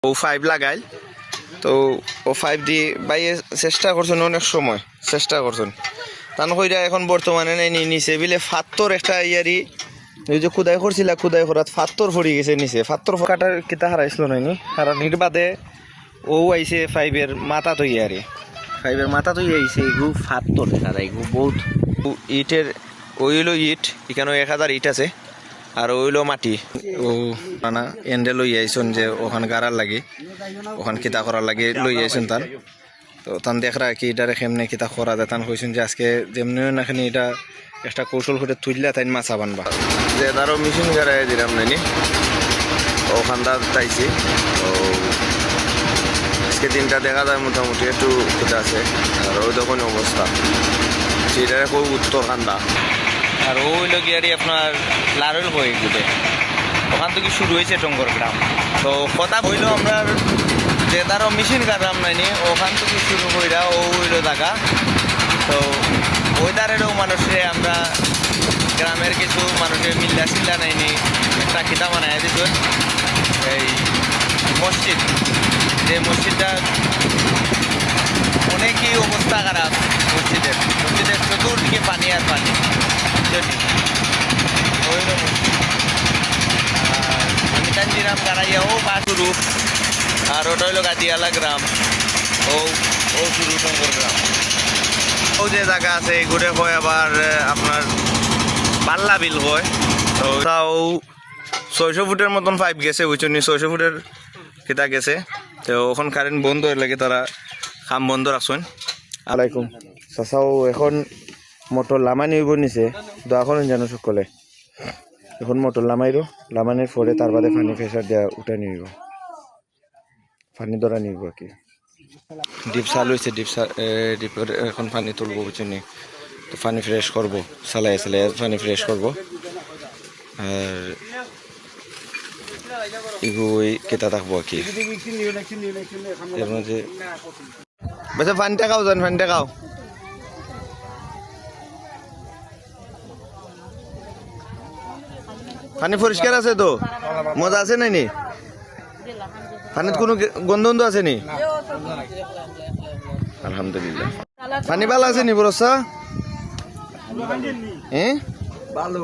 ও 5 লাগাইল তো ও 5 দিয়ে বাইয়ে চেষ্টা করছেন অনেক সময় চেষ্টা করছেন তান কইরা এখন বর্তমানে নাই নিচে বিলে ফাত্তর একটা ইয়ারি এই যে খুদাই করছিল খুদাই করাত ফাত্তর পড়ে গেছে নিচে ফাত্তর কাটার কিতা হারাইছিল নাইনি কারণ নির্বাদে ও আইছে 5 এর মাথা তো ইয়ারি 5 এর মাথা তো আইছে এগু ফাত্তর দাদা এগু বহুত ইটের ওইলো ইট এখানে 1000 ইট আছে আর ওইলো মাটি ও না এন্ডে লই আইছন যে ওখান গাড়ার লাগে ওখান কিতা করার লাগে লই আইছন তান তো তান দেখরা কি এটারে কেমনে কিতা করা যায় তান কইছেন যে আজকে যেমনি নাখানি এটা একটা কৌশল করে তুললা তাই মাছা বানবা যে তারও মেশিন গাড়াই দিলাম নাইনি ওখানটা তাইছি তো আজকে দিনটা দেখা যায় মোটামুটি একটু কিতা আছে আর ওই তখন অবস্থা সেটারে খুব উত্তর কান্দা আর ওইলো গিয়ারি আপনার লারুল হয়ে গেছে ওখান থেকে শুরু হয়েছে টঙ্গর গ্রাম তো কথা হইলো আমরা যে তারও মেশিন কাটলাম নাইনি ওখান থেকে শুরু কইরা ও হইলো জায়গা তো ওই দারেরও মানুষে আমরা গ্রামের কিছু মানুষের মিল্লা সিল্লা নাইনি একটা খিতা বানাই দিত এই মসজিদ যে মসজিদটা অনেকই অবস্থা খারাপ মসজিদের চতুর্দিকে পানি আর পানি আমি তানজিরাম গাড়াইয়া ও বা শুরু আর ওটা হইলো গাদিয়ালা গ্রাম ও ও শুরু টঙ্গর গ্রাম ও যে জায়গা আছে এগুলো হয় আবার আপনার পাল্লা বিল হয় তো তাও 600 ফুটের মতন পাইপ গেছে বুঝছেন 600 ফুটের কিতা গেছে তো ওখান কারেন্ট বন্ধ হয়ে লাগে তারা কাম বন্ধ রাখছেন আলাইকুম চাচাও এখন মোটর লামানি হইব নিছে তো এখন জানো সকলে এখন মোটর লামাইরো লামানির পরে তার বাদে পানি প্রেসার দেওয়া উঠে নিব পানি ধরা নিব আর কি ডিপ চালু হয়েছে ডিপের এখন পানি তুলবো বুঝছেন তো পানি ফ্রেশ করবো চালাই পানি ফ্রেশ করবো আর এগুলোই কেতা থাকবো আর কি এর মাঝে বেশি পানিটা খাও যান পানিটা খাও পানি পরিষ্কার আছে তো মজা আছে নাইনি পানির কোনো গন্ধ আছে নি আলহামদুলিল্লাহ পানি ভালো আছে নি বরসা হ্যাঁ ভালো